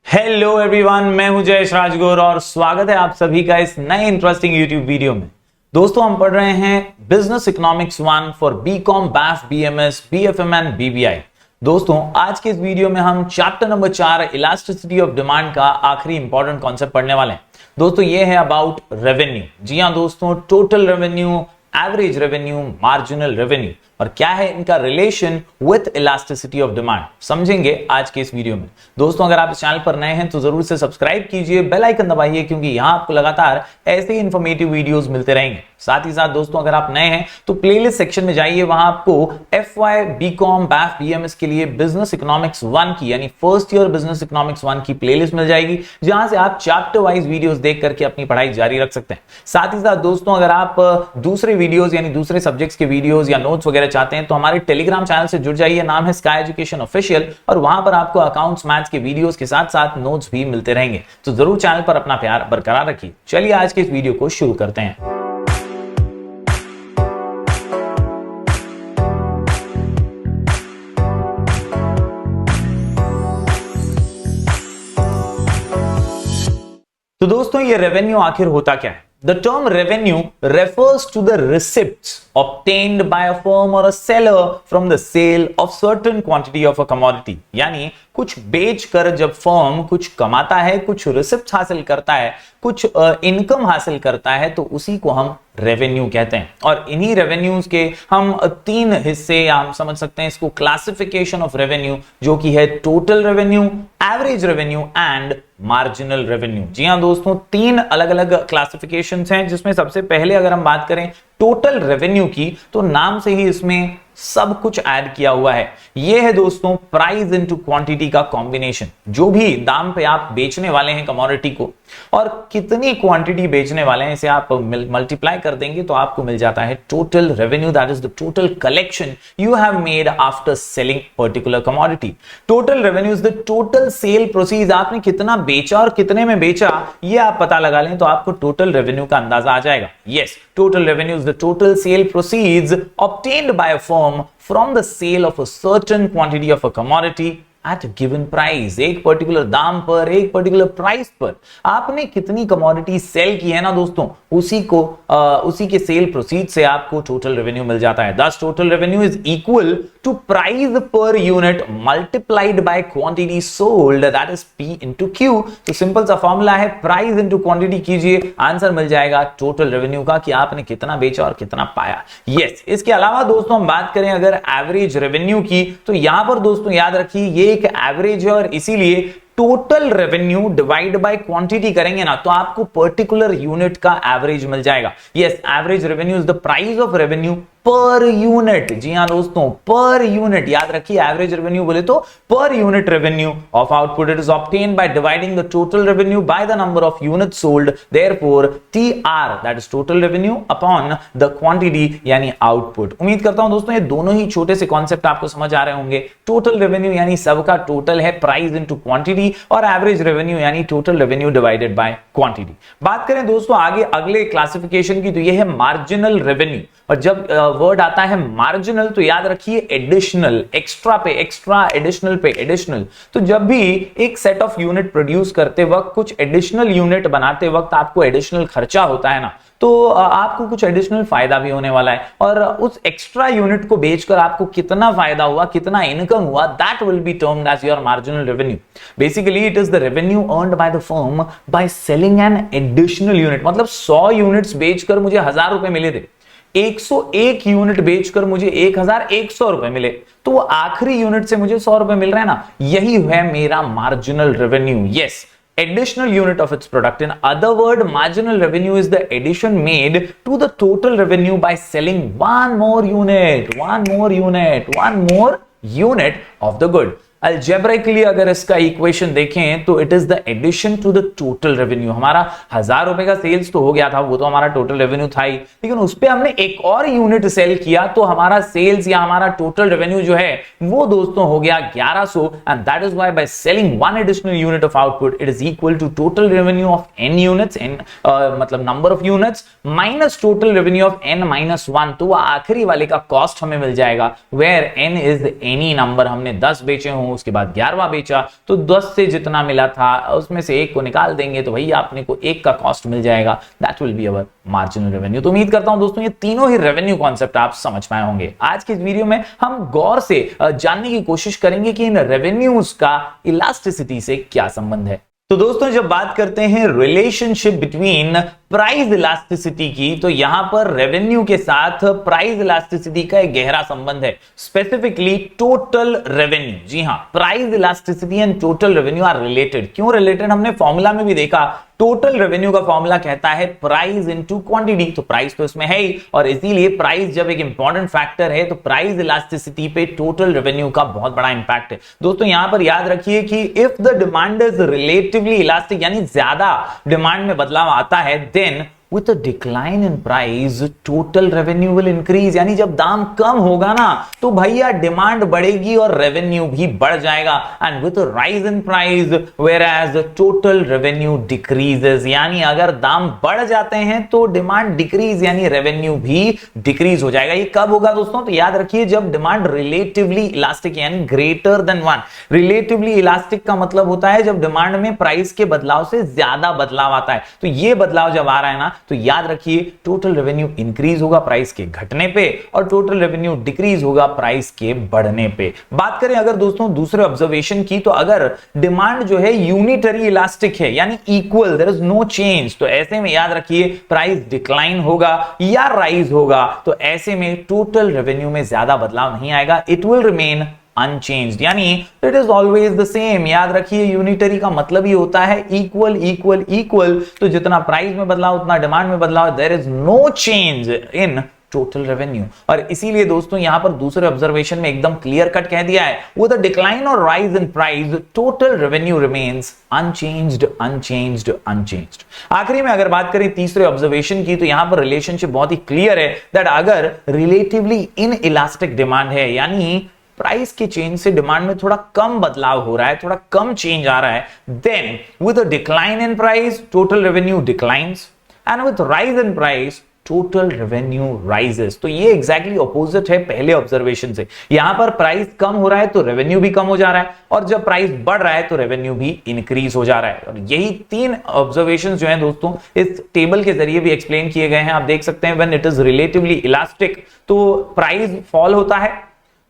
Hello everyone, मैं हूं जयेश राजगुर और स्वागत है आप सभी का इस नए इंटरेस्टिंग यूट्यूब वीडियो में। दोस्तों, हम पढ़ रहे हैं business economics 1 for BCom, BAF, BMS, BFM and BBI। दोस्तों, आज के इस वीडियो में हम chapter number 4 elasticity of demand का आखिरी इंपॉर्टेंट कॉन्सेप्ट पढ़ने वाले हैं। दोस्तों, ये है अबाउट रेवेन्यू। जी हां दोस्तों, total revenue, average revenue, marginal revenue और क्या है इनका relation with elasticity of demand, समझेंगे आज के इस वीडियो में। दोस्तों, अगर आप इस चैनल पर नए हैं तो जरूर से सब्सक्राइब कीजिए, बेल आइकन दबाइए, क्योंकि यहां आपको लगातार ऐसे ही इंफॉर्मेटिव वीडियोस मिलते रहेंगे। साथ ही साथ दोस्तों, अगर आप नए हैं तो प्लेलिस्ट सेक्शन में जाइए, वहां आपको FY, BCom, BAF, BMS के लिए बिजनेस इकोनॉमिक्स 1 की यानी फर्स्ट ईयर बिजनेस इकोनॉमिक्स 1 की प्लेलिस्ट मिल जाएगी, जहां से आप चैप्टर वाइज वीडियोस देख करके अपनी पढ़ाई जारी रख सकते हैं। साथ ही साथ दोस्तों, अगर आप दूसरे वीडियोस यानी दूसरे सब्जेक्ट्स के वीडियोस या नोट्स वगैरह चाहते हैं तो हमारे टेलीग्राम चैनल से जुड़ जाइए, नाम है स्काई एजुकेशन ऑफिशियल, और वहां पर आपको अकाउंट्स, मैथ्स के वीडियोस के साथ साथ नोट्स भी मिलते रहेंगे। तो जरूर चैनल पर अपना प्यार बरकरार रखिए। चलिए आज के इस वीडियो को शुरू करते हैं। तो दोस्तों, ये रेवेन्यू आखिर होता क्या है? The term revenue refers to the receipts obtained by a firm or a seller from the sale of certain quantity of a commodity। यानी कुछ बेचकर जब फर्म कुछ कमाता है, कुछ रिसिप्ट हासिल करता है, कुछ इनकम हासिल करता है, तो उसी को हम रेवेन्यू कहते हैं। और इन्हीं रेवेन्यूज के हम तीन हिस्से या हम समझ सकते हैं इसको क्लासिफिकेशन ऑफ रेवेन्यू, जो कि है total revenue, average revenue and marginal revenue. जी हां दोस्तों, तीन अलग अलग क्लासिफिकेशंस हैं, जिसमें सबसे पहले अगर हम बात करें टोटल रेवेन्यू की, तो नाम से ही इसमें सब कुछ ऐड किया हुआ है। यह है दोस्तों प्राइस इनटू क्वांटिटी का कॉम्बिनेशन। जो भी दाम पे आप बेचने वाले हैं कमोडिटी को और कितनी क्वांटिटी बेचने वाले हैं, इसे आप मल्टीप्लाई कर देंगे तो आपको मिल जाता है total revenue. That is the total collection you have made after selling particular commodity. Total revenue is the total sale proceed. आपने कितना बेचा और कितने में बेचा, ये आप पता लगा लें तो आपको टोटल रेवेन्यू का अंदाजा आ जाएगा। Yes, total revenue is the total sale proceeds obtained by a firm from the sale of a certain quantity of a commodity at a given price। एक पर्टिकुलर दाम पर, एक पर्टिकुलर प्राइस पर आपने कितनी कमोडिटी सेल की है ना दोस्तों, उसी के सेल प्रोसीड से आपको टोटल रेवेन्यू मिल जाता है। Thus total revenue is equal to price per unit multiplied by quantity sold, that is P into Q। तो सिंपल सा फॉर्मूला है, प्राइस इंटू क्वांटिटी कीजिए, आंसर मिल जाएगा टोटल रेवेन्यू का कि आपने कितना बेचा और कितना पाया। यस, इसके अलावा दोस्तों हम बात करें अगर एवरेज रेवेन्यू की, तो यहां पर दोस्तों याद रखिए ये एक एवरेज है और इसीलिए total revenue divide by quantity करेंगे ना तो आपको पर्टिकुलर यूनिट का एवरेज मिल जाएगा। Yes, average revenue is the price of revenue per unit. जी हां दोस्तों, पर यूनिट याद रखिए, एवरेज रेवेन्यू बोले तो per unit revenue of output. It is obtained by dividing the total revenue by the number of units sold. Therefore TR that is total revenue upon the quantity यानी output. उम्मीद करता हूं दोस्तों ये दोनों ही छोटे से कॉन्सेप्ट आपको समझ आ रहे होंगे। टोटल रेवेन्यू यानी सबका टोटल है, प्राइस इनटू क्वांटिटी, और एवरेज रेवेन्यू यानी total revenue divided by quantity. बात करें दोस्तों आगे अगले क्लासिफिकेशन की, तो यह है मार्जिनल रेवेन्यू। और जब वर्ड आता है मार्जिनल तो याद रखिए एडिशनल, एक्स्ट्रा पे एक्स्ट्रा, एडिशनल पे एडिशनल। तो जब भी एक सेट ऑफ यूनिट प्रोड्यूस करते वक्त, कुछ एडिशनल यूनिट बनाते वक्त आपको एडिशनल खर्चा होता है ना, तो आपको कुछ एडिशनल फायदा भी होने वाला है। और उस एक्स्ट्रा यूनिट को बेचकर आपको कितना फायदा हुआ, कितना इनकम हुआ, that will be termed as your marginal revenue. Basically it is the revenue earned by the firm by selling an additional unit. मतलब 100 यूनिट्स बेचकर मुझे 1000 रुपए मिले थे, 101 यूनिट बेचकर मुझे 1100 रुपए मिले, तो वो आखिरी यूनिट से मुझे 100 रुपए मिल रहा है ना, यही है मेरा marginal revenue. Yes, additional unit of its product। In other word, marginal revenue is the addition made to the total revenue by selling one more unit of the good। Algebraically अगर इसका इक्वेशन देखें तो it is the addition to the total revenue. हमारा 1000 रुपए का sales तो हो गया था, वो तो हमारा टोटल रेवेन्यू था ही, लेकिन उस पे हमने एक और यूनिट सेल किया तो हमारा सेल्स या हमारा टोटल रेवेन्यू जो है वो दोस्तों हो गया 1100। And that is why by selling one additional unit of output it is equal to total revenue of n units, मतलब number of units minus total revenue of n-1। तो वो आखिरी वाले का कॉस्ट हमें मिल जाएगा, where n is any number. हमने 10 बेचे हों, उसके बाद 11वां बेचा, तो 10 से जितना मिला था उसमें से 1 को निकाल देंगे तो भैया अपने को 1 का कॉस्ट मिल जाएगा, that will be our marginal revenue. तो उम्मीद करता हूं दोस्तों ये तीनों ही रेवेन्यू कॉन्सेप्ट आप समझ पाए होंगे। आज के इस वीडियो में हम गौर से जानने की कोशिश करेंगे कि इन रेवेन्यूज का इलास्टिसिटी से क्या संबंध है। तो दोस्तों जब बात करते हैं रिलेशनशिप बिटवीन प्राइस इलास्टिसिटी की, तो यहां पर रेवेन्यू के साथ प्राइस इलास्टिसिटी का एक गहरा संबंध है, स्पेसिफिकली टोटल रेवेन्यू। जी हां, price elasticity and total revenue are related. क्यों रिलेटेड, हमने फॉर्मूला में भी देखा, टोटल रेवेन्यू का फॉर्मूला कहता है प्राइस इनटू क्वांटिटी, तो प्राइस तो इसमें है ही, और इसीलिए प्राइस जब एक इंपॉर्टेंट फैक्टर है तो प्राइस इलास्टिसिटी पे टोटल रेवेन्यू का बहुत बड़ा इंपैक्ट है। दोस्तों यहां पर याद रखिए कि if the demand is relatively elastic, यानी ज्यादा डिमांड में बदलाव आता है, then with a decline in price total revenue will increase। यानी जब दाम कम होगा ना तो भैया डिमांड बढ़ेगी और रेवेन्यू भी बढ़ जाएगा। And with a rise in price whereas total revenue decreases, यानी अगर दाम बढ़ जाते हैं तो डिमांड डिक्रीज यानी रेवेन्यू भी डिक्रीज हो जाएगा। ये कब होगा दोस्तों, तो याद रखिए जब डिमांड रिलेटिवली इलास्टिक यानी ग्रेटर देन 1। रिलेटिवली इलास्टिक का मतलब होता है जब डिमांड में प्राइस के बदलाव से ज्यादा बदलाव आता है। तो ये बदलाव जब आ रहा है ना तो याद रखिए टोटल रेवेन्यू इंक्रीज होगा प्राइस के घटने पे और टोटल रेवेन्यू डिक्रीज होगा प्राइस के बढ़ने पे। बात करें अगर दोस्तों दूसरे ऑब्जर्वेशन की, तो अगर डिमांड जो है यूनिटरी इलास्टिक है यानी equal, there is no change, तो ऐसे में याद रखिए प्राइस डिक्लाइन होगा या राइज होगा, तो ऐसे में टोटल रेवेन्यू में ज्यादा बदलाव नहीं आएगा, इट विल रिमेन अनचेंज्ड, यानी it is always the same. याद रखिए यूनिटरी का मतलब ही होता है इक्वल इक्वल इक्वल, तो जितना प्राइस में बदलाव उतना डिमांड में बदलाव, there is no change in total revenue. और इसीलिए दोस्तों यहां पर दूसरे ऑब्जर्वेशन में एकदम क्लियर कट कह दिया है, विद अ डिक्लाइन और rise in price total revenue remains unchanged unchanged unchanged. आखिरी में अगर बात करें तीसरे ऑब्जर्वेशन की, तो यहां पर रिलेशनशिप बहुत ही क्लियर है दैट अगर रिलेटिवली इन इलास्टिक डिमांड है यानी प्राइस के चेंज से डिमांड में थोड़ा कम बदलाव हो रहा है, थोड़ा कम चेंज आ रहा है, then with a decline in price total revenue declines and with rise in price total revenue rises. तो ये एग्जैक्टली ऑपोजिट है पहले ऑब्जर्वेशन से। यहां पर प्राइस कम हो रहा है तो रेवेन्यू भी कम हो जा रहा है, और जब प्राइस बढ़ रहा है तो रेवेन्यू भी इंक्रीज हो जा रहा है। और यही तीन ऑब्जर्वेशंस जो हैं दोस्तों इस टेबल के जरिए भी एक्सप्लेन किए गए हैं। आप देख सकते हैं when it is relatively elastic तो प्राइस फॉल होता है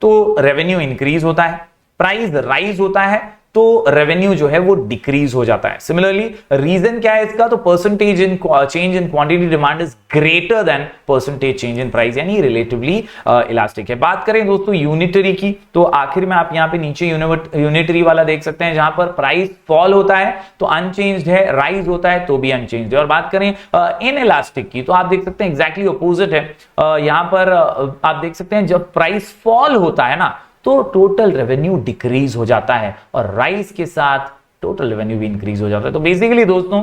तो रेवेन्यू इंक्रीज होता है, प्राइस राइज होता है तो रेवेन्यू जो है वो डिक्रीज हो जाता है। सिमिलरली रीजन क्या है इसका, तो percentage in change in quantity demand is greater than percentage change in price, यानी रिलेटिवली इलास्टिक है। बात करें दोस्तों यूनिटरी की, तो आखिर में आप यहां पे नीचे यूनिटरी वाला देख सकते हैं जहां पर प्राइस फॉल होता है तो अनचेंज्ड है, राइज होता है तो भी अनचेंज्ड है। और बात करें इन इलास्टिक की, तो आप देख सकते हैं एग्जैक्टली ऑपोजिट है। यहां पर आप देख सकते हैं जब प्राइस फॉल होता है ना तो टोटल रेवेन्यू डिक्रीज हो जाता है और राइज के साथ टोटल रेवेन्यू भी इंक्रीज हो जाता है। तो बेसिकली दोस्तों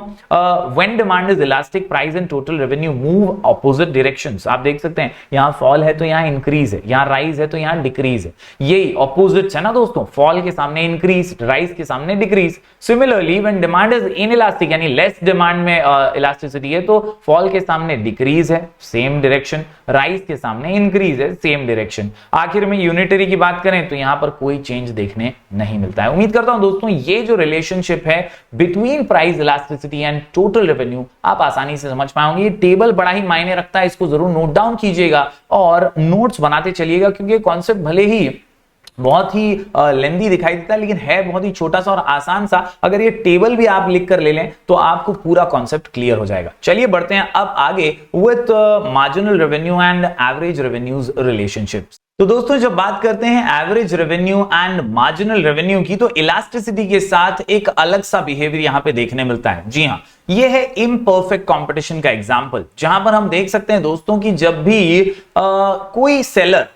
when demand is elastic price and total revenue move opposite directions. आप देख सकते हैं यहां फॉल है तो यहां इंक्रीज है, यहां राइज है तो यहां डिक्रीज है, यही ऑपोजिट्स है ना दोस्तों, फॉल के सामने इंक्रीज, राइज के सामने decrease. Similarly when demand is inelastic यानी लेस डिमांड में इलास्टिसिटी है तो फॉल के सामने डिक्रीज है सेम डायरेक्शन, राइज के सामने इंक्रीज है सेम डायरेक्शन। आखिर में यूनिटरी की बात करें तो यहां पर कोई चेंज देखने नहीं मिलता है। उम्मीद करता हूं दोस्तों ये जो रिलेशनशिप है between price elasticity and total revenue आप आसानी से समझ पाएंगे। ये टेबल बड़ा ही मायने रखता है, इसको जरूर नोट डाउन कीजिएगा और नोट्स बनाते चलिएगा, क्योंकि कॉन्सेप्ट भले ही बहुत ही लेंदी दिखाई देता है लेकिन है बहुत ही छोटा सा और आसान सा। अगर ये टेबल भी आप लिख कर ले लें तो आपको पूरा कॉन्सेप्ट क्लियर हो जाएगा। चलिए बढ़ते हैं अब आगे with marginal revenue and average revenues relationships. तो दोस्तों जब बात करते हैं average revenue and marginal revenue की, तो इलास्टिसिटी के साथ एक अलग सा बिहेवियर यहां पे देखने मिलता है। जी हां, ये है इम्परफेक्ट कंपटीशन का एग्जांपल, जहां पर हम देख सकते हैं दोस्तों कि जब भी कोई सेलर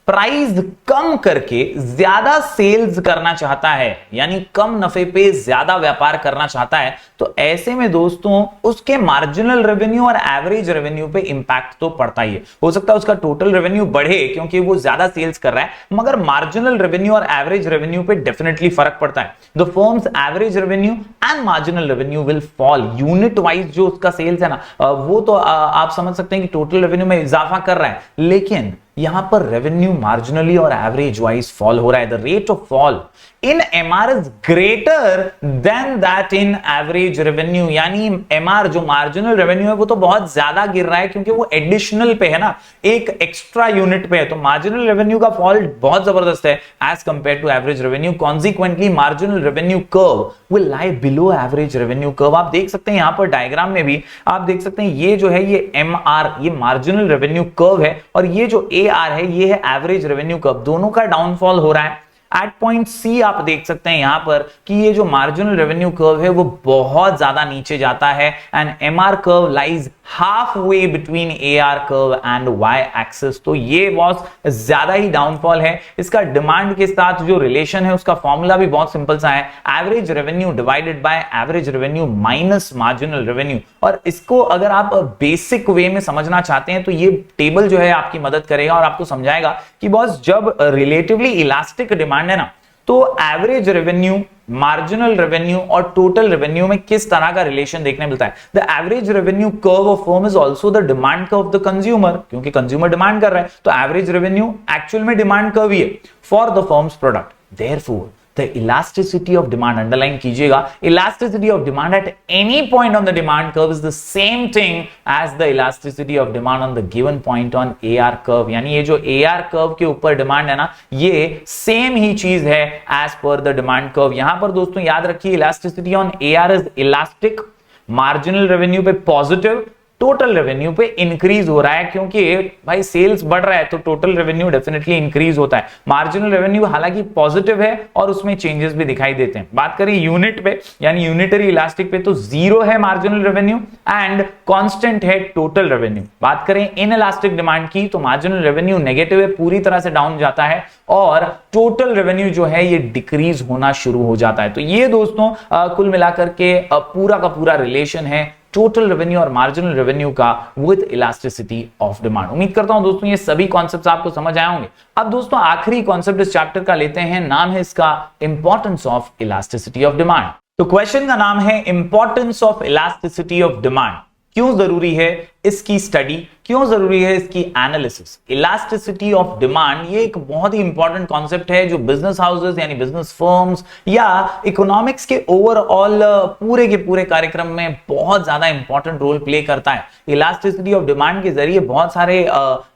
प्राइस कम करके ज्यादा सेल्स करना चाहता है यानी कम नफे पे ज्यादा व्यापार करना चाहता है, तो ऐसे में दोस्तों उसके मार्जिनल रेवेन्यू और एवरेज रेवेन्यू पे इंपैक्ट तो पड़ता ही है। हो सकता है उसका टोटल रेवेन्यू बढ़े क्योंकि वो ज्यादा सेल्स कर रहा है, मगर मार्जिनल रेवेन्यू और एवरेज रेवेन्यू पे डेफिनेटली फर्क पड़ता है। The firms average revenue and marginal revenue will fall unit wise. जो उसका सेल्स है ना वो तो आप समझ सकते हैं कि टोटल रेवेन्यू में इजाफा कर रहा है, लेकिन यहां पर रेवेन्यू मार्जिनली और एवरेज वाइज फॉल हो रहा है। The rate of fall in MR is greater than that in average revenue, यानी MR जो मार्जिनल रेवेन्यू है वो तो बहुत ज्यादा गिर रहा है क्योंकि वो एडिशनल पे है ना, एक एक्स्ट्रा यूनिट पे है, तो मार्जिनल रेवेन्यू का फॉल बहुत जबरदस्त है as compare to average revenue. Consequently marginal revenue curve will lie below average revenue curve. आप देख सकते हैं यहां पर डायग्राम में भी आप देख सकते हैं ये जो है ये MR ये मार्जिनल रेवेन्यू कर्व है और ये जो AR है ये है एवरेज रेवेन्यू कर्व, दोनों का डाउनफॉल हो रहा है। एट पॉइंट सी आप देख सकते हैं यहां पर कि ये जो मार्जिनल रेवेन्यू कर्व है वो बहुत ज्यादा नीचे जाता है and MR curve lies half way between AR curve and Y axis. तो ये बहुत ज्यादा ही डाउनफॉल है। इसका डिमांड के साथ जो रिलेशन है उसका फॉर्मूला भी बहुत सिंपल सा है, average revenue divided by average revenue minus marginal revenue. और इसको अगर आप बेसिक वे में समझना चाहते हैं तो ये टेबल जो है आपकी मदद करेगा और आपको समझाएगा कि बॉस जब रिलेटिवली इलास्टिक डिमांड है ना तो एवरेज रेवेन्यू, मार्जिनल रेवेन्यू और टोटल रेवेन्यू में किस तरह का रिलेशन देखने मिलता है। The average revenue curve of firm is also the demand curve of the consumer, क्योंकि कंज्यूमर डिमांड कर रहा है तो एवरेज रेवेन्यू एक्चुअल में डिमांड कर्व ही है for the firms product. Therefore the elasticity of demand, underline कीजिएगा, elasticity of demand at any point on the demand curve is the same thing as the elasticity of demand on the given point on AR curve। यानी ये जो AR curve के ऊपर demand है ना ये same ही चीज है as per the demand curve। यहां पर दोस्तों याद रखिए elasticity on AR is elastic, marginal revenue पे पॉजिटिव, टोटल रेवेन्यू पे इंक्रीज हो रहा है क्योंकि भाई सेल्स बढ़ रहा है तो टोटल रेवेन्यू डेफिनेटली इंक्रीज होता है। मार्जिनल रेवेन्यू हालांकि पॉजिटिव है और उसमें चेंजेस भी दिखाई देते हैं। बात करें यूनिट पे यानी यूनिटरी इलास्टिक पे तो जीरो है मार्जिनल रेवेन्यू एंड कांस्टेंट है टोटल रेवेन्यू। बात करें इन इलास्टिक डिमांड की तो मार्जिनल रेवेन्यू नेगेटिव है, पूरी तरह से डाउन जाता है और टोटल रेवेन्यू जो है ये डिक्रीज होना शुरू हो जाता है। तो ये दोस्तों कुल मिलाकर के पूरा का पूरा रिलेशन है टोटल रेवेन्यू और मार्जिनल रेवेन्यू का विद इलास्टिसिटी ऑफ डिमांड। उम्मीद करता हूं दोस्तों ये सभी कॉन्सेप्ट्स आपको समझ आए होंगे। अब दोस्तों आखिरी कॉन्सेप्ट इस चैप्टर का लेते हैं, नाम है इसका importance of elasticity of demand. तो क्वेश्चन का नाम है importance of elasticity of demand. क्यों जरूरी है इसकी स्टडी, क्यों जरूरी है इसकी एनालिसिस। इलास्टिसिटी ऑफ डिमांड ये एक बहुत ही इंपॉर्टेंट कॉन्सेप्ट है जो बिजनेस हाउसेस यानी बिजनेस फर्म्स या इकोनॉमिक्स के ओवरऑल पूरे के पूरे कार्यक्रम में बहुत ज्यादा इंपॉर्टेंट रोल प्ले करता है। इलास्टिसिटी ऑफ डिमांड के जरिए बहुत सारे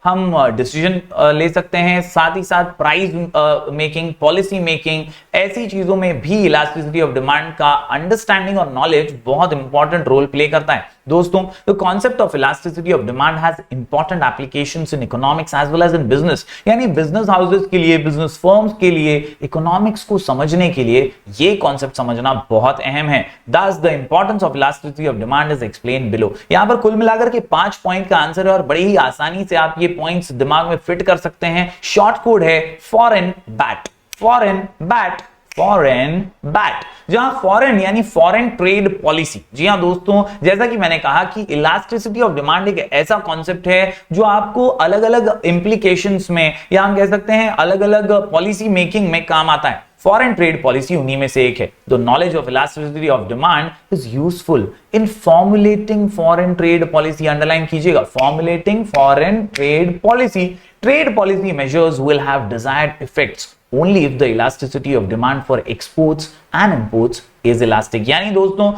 हम डिसीजन ले सकते हैं, साथ ही साथ प्राइस मेकिंग, पॉलिसी मेकिंग, ऐसी चीजों में भी इलास्टिसिटी ऑफ डिमांड का अंडरस्टैंडिंग और नॉलेज बहुत इंपॉर्टेंट रोल प्ले करता है। दोस्तों the concept of elasticity of demand has important applications in economics as well as in business, यानी बिजनेस हाउसेस के लिए, बिजनेस फर्म्स के लिए, इकोनॉमिक्स को समझने के लिए ये कॉन्सेप्ट समझना बहुत अहम है। Thus the importance of elasticity of demand is explained below। यहां पर कुल मिलाकर के 5 पॉइंट का आंसर है और बड़ी ही आसानी से आप ये पॉइंट्स दिमाग में फिट कर सकते हैं। शॉर्ट कोड है foreign bat, foreign bat, foreign bat, जहां फॉरेन यानी फॉरेन ट्रेड पॉलिसी। जी हां दोस्तों, जैसा कि मैंने कहा कि इलास्टिसिटी ऑफ डिमांड एक ऐसा कॉन्सेप्ट है जो आपको अलग अलग इंप्लीकेशंस में या हम कह सकते हैं अलग अलग पॉलिसी मेकिंग में काम आता है। फॉरेन ट्रेड पॉलिसी उन्हीं में से एक है। The knowledge of elasticity of demand is useful in formulating foreign trade policy. Underline कीजिएगा, formulating foreign trade policy. Trade policy measures will have desired effects only if the elasticity of demand for exports and imports is elastic। यानी दोस्तों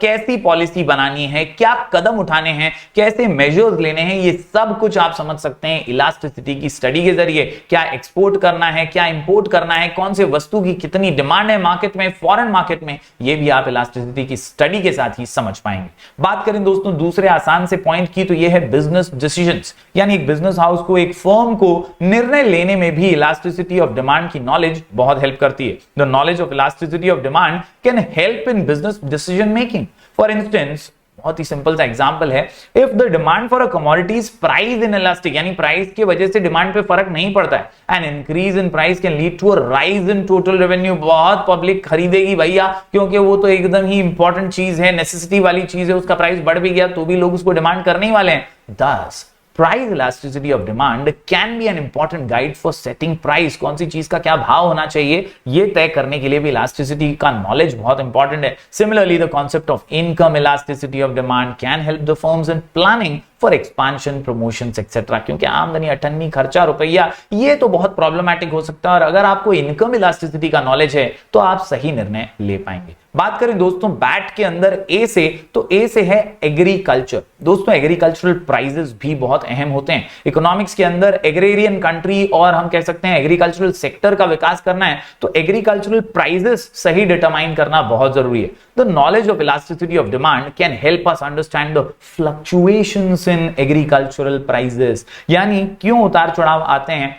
कैसी policy बनानी है, क्या कदम उठाने हैं, कैसे मेजर्स लेने हैं, ये सब कुछ आप समझ सकते हैं इलास्टिसिटी की स्टडी के जरिए। क्या एक्सपोर्ट करना है, क्या इंपोर्ट करना है, कौन से वस्तु की कितनी डिमांड है मार्केट में, फॉरेन मार्केट में, ये भी आप इलास्टिसिटी की स्टडी के साथ ही समझ पाएंगे। बात करें दोस्तों दूसरे आसान से पॉइंट की तो ये है बिजनेस डिसीजंस, यानी एक बिजनेस हाउस को, एक फर्म को निर्णय लेने में भी इलास्टिसिटी ऑफ डिमांड की नॉलेज बहुत हेल्प करती है। The knowledge of elasticity of demand can help in business decision making. For instance, बहुत ही सिंपल सा एग्जांपल है, if the demand for a commodity is price inelastic, यानी price की वजह से डिमांड पे फर्क नहीं पड़ता है, and increase in price can lead to a rise in total revenue. बहुत पब्लिक खरीदेगी भैया क्योंकि वो तो एकदम ही इंपॉर्टेंट चीज है, नेसेसिटी वाली चीज है, उसका प्राइस बढ़ भी गया तो भी लोग उसको डिमांड करने ही वाले हैं। Thus, price elasticity of demand can be an important guide for setting price. कौन सी चीज का क्या भाव होना चाहिए ये तय करने के लिए भी इलास्टिसिटी का नॉलेज बहुत इंपॉर्टेंट है। Similarly the concept of income elasticity of demand can help the firms in planning for expansion, promotions etcetera. क्योंकि आमदनी, अठन्नी, खर्चा, रुपया, ये तो बहुत प्रॉब्लमैटिक हो सकता है, और अगर आपको इनकम इलास्टिसिटी का नॉलेज है तो आप सही निर्णय ले पाएंगे। बात करें दोस्तों बैट के अंदर ए से, तो ए से है एग्रीकल्चर। दोस्तों एग्रीकल्चरल प्राइजेस भी बहुत अहम होते हैं। इकोनॉमिक्स के अंदर एग्रेरियन कंट्री और हम कह सकते हैं एग्रीकल्चरल सेक्टर का विकास करना है तो एग्रीकल्चरल प्राइजेस सही डिटरमाइन करना बहुत जरूरी है। The knowledge of elasticity of demand can help us understand the fluctuations in agricultural prices, यानी क्यों उतार चढ़ाव आते हैं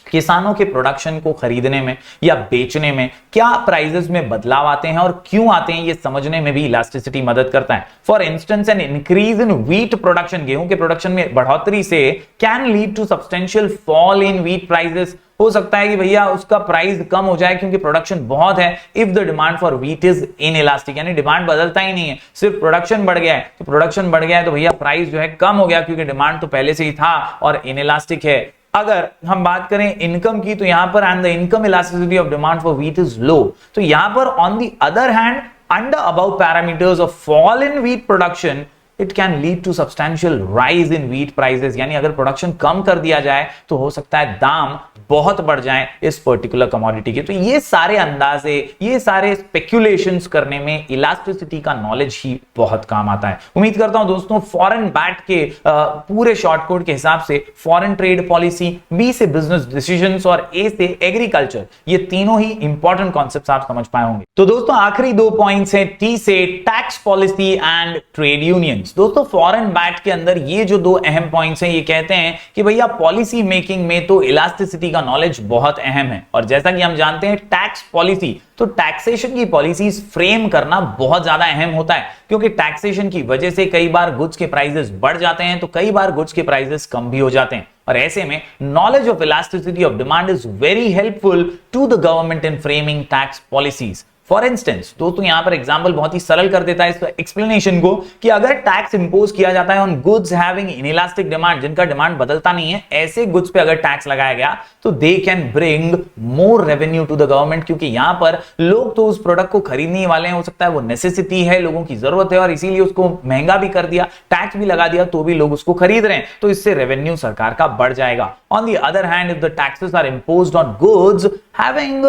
किसानों के प्रोडक्शन को खरीदने में या बेचने में, क्या प्राइसेस में बदलाव आते हैं और क्यों आते हैं, ये समझने में भी इलास्टिसिटी मदद करता है। For instance an increase in wheat production, गेहूं के प्रोडक्शन में बढ़ोतरी से can lead to substantial fall in wheat prices. हो सकता है कि भैया उसका प्राइस कम हो जाए क्योंकि प्रोडक्शन बहुत है। If the demand for wheat is in elastic, यानी डिमांड बदलता ही नहीं है, सिर्फ प्रोडक्शन बढ़ गया है, तो प्रोडक्शन बढ़ गया है तो भैया प्राइस जो है कम हो गया क्योंकि डिमांड तो पहले से ही था और इन इलास्टिक है। अगर हम बात करें इनकम की तो यहां पर and the income elasticity of demand for wheat is low, तो यहां पर on the other hand under above parameters of fall in wheat production it can lead to substantial rise in wheat prices, यानी अगर production कम कर दिया जाए तो हो सकता है दाम बहुत बढ़ जाए इस पर्टिकुलर कमोडिटी के। तो ये सारे अंदाजे, ये सारे स्पेक्यूलेशंस करने में इलास्टिसिटी का नॉलेज ही बहुत काम आता है। उम्मीद करता हूं दोस्तों फॉरेन बैट के पूरे शॉर्ट कोड के हिसाब से फॉरेन ट्रेड पॉलिसी, बी से बिजनेस डिसीजंस और ए से एग्रीकल्चर, ये तीनों ही इंपॉर्टेंट कॉन्सेप्ट्स आप समझ पाए होंगे। तो दोस्तों आखिरी 2 पॉइंट्स हैं टी से tax policy and trade union. दोस्तों फॉरेन बैट के अंदर ये जो 2 अहम पॉइंट्स हैं, ये कहते हैं कि भैया पॉलिसी मेकिंग में तो इलास्टिसिटी का नॉलेज बहुत अहम है, और जैसा कि हम जानते हैं टैक्स पॉलिसी, तो टैक्सेशन की पॉलिसीज फ्रेम करना बहुत ज्यादा अहम होता है, क्योंकि टैक्सेशन की वजह से कई बार गुड्स के प्राइसेस बढ़ जाते हैं तो कई बार गुड्स के प्राइसेस कम भी हो जाते हैं, और ऐसे में knowledge of elasticity of demand is very helpful to the government in framing tax policies. For instance दोस्तों यहां पर एग्जांपल बहुत ही सरल कर देता है इस एक्सप्लेनेशन को, कि अगर टैक्स इंपोज किया जाता है on goods having inelastic demand, जिनका डिमांड बदलता नहीं है, ऐसे गुड्स पे अगर टैक्स लगाया गया तो they can bring more revenue to the government, क्योंकि यहां पर लोग तो उस प्रोडक्ट को खरीदने वाले हैं, हो सकता है वो नेसेसिटी है, लोगों की जरूरत है और इसीलिए उसको महंगा भी कर दिया, टैक्स भी लगा दिया, तो भी लोग उसको खरीद रहे हैं, तो इससे रेवेन्यू सरकार का बढ़ जाएगा। On the other hand if the taxes are imposed on goods having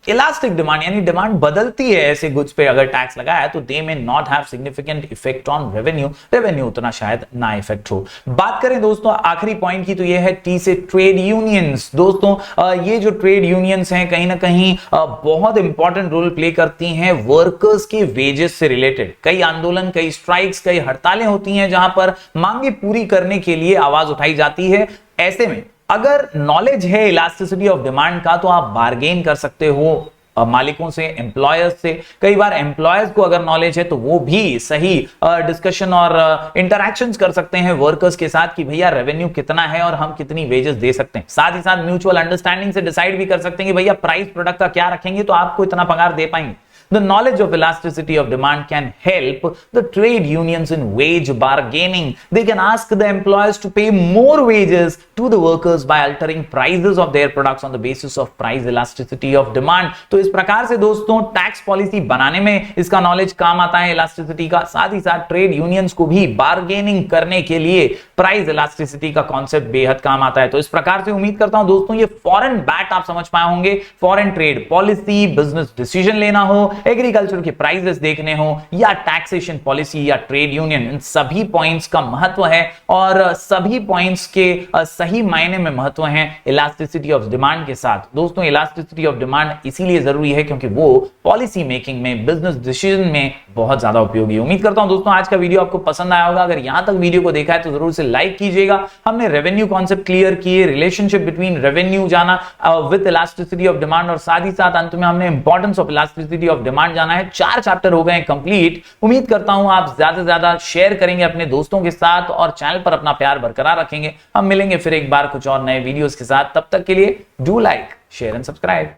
elastic demand, यानी डिमांड बदलती है ऐसे गुड्स पे अगर टैक्स लगाया, तो दे में not have significant effect on revenue, revenue उतना शायद ना इफेक्ट हो। बात करें दोस्तों आखिरी पॉइंट की, तो ये है टी से ट्रेड यूनियंस। दोस्तों ये जो ट्रेड यूनियंस हैं कहीं ना कहीं बहुत इंपॉर्टेंट रोल प्ले करती हैं वर्कर्स के वेजेस से रिलेटेड। कई आंदोलन, कई स्ट्राइक्स, कई हड़तालें होती हैं जहां पर मांगे पूरी करने के लिए आवाज उठाई जाती है। ऐसे में अगर नॉलेज है इलास्टिसिटी ऑफ डिमांड का तो आप बार्गेन कर सकते हो मालिकों से, एम्प्लॉयर्स से। कई बार एम्प्लॉयर्स को अगर नॉलेज है तो वो भी सही डिस्कशन और इंटरैक्शंस कर सकते हैं वर्कर्स के साथ कि भैया रेवेन्यू कितना है और हम कितनी वेजेस दे सकते हैं। साथ ही साथ म्यूचुअल अंडरस्टैंडिंग से डिसाइड भी कर सकते हैं कि भैया प्राइस प्रोडक्ट का क्या रखेंगे तो आपको इतना पगार दे पाएंगे। The knowledge of elasticity of demand can help the trade unions in wage bargaining. They can ask the employers to pay more wages to the workers by altering prices of their products on the basis of price elasticity of demand. तो इस प्रकार से दोस्तों tax policy बनाने में इसका knowledge काम आता है इलास्टिसिटी का। साथ ही साथ ट्रेड यूनियंस को भी बार्गेनिंग करने के लिए प्राइस इलास्टिसिटी का कॉन्सेप्ट बेहद काम आता है। तो इस प्रकार से उम्मीद करता हूं दोस्तों ये फॉरेन बैट आप समझ पाए होंगे। Foreign trade policy, business decision लेना हो, एग्रीकल्चर के प्राइसेस देखने हो या टैक्सेशन पॉलिसी या ट्रेड यूनियन, इन सभी पॉइंट्स का महत्व है और सभी पॉइंट्स के सही मायने में महत्व है इलास्टिसिटी ऑफ डिमांड के साथ। दोस्तों इलास्टिसिटी ऑफ डिमांड इसीलिए जरूरी है क्योंकि वो पॉलिसी मेकिंग में, बिजनेस डिसीजन में बहुत ज्यादा उपयोगी है। उम्मीद करता हूं दोस्तों आज का वीडियो आपको पसंद आया होगा। अगर यहां तक वीडियो को देखा है तो जरूर से लाइक कीजिएगा। हमने रेवेन्यू कॉन्सेप्ट क्लियर किए, रिलेशनशिप बिटवीन रेवेन्यू जाना विद इलास्टिसिटी ऑफ डिमांड, और साथ ही साथ अंत में हमने importance of elasticity of demand जाना है। 4 चैप्टर हो गए कंप्लीट। उम्मीद करता हूं आप ज्यादा से ज्यादा शेयर करेंगे अपने दोस्तों के साथ और चैनल पर अपना प्यार बरकरार रखेंगे। हम मिलेंगे फिर एक बार कुछ और नए वीडियोस के साथ। तब तक के लिए do like, share and subscribe.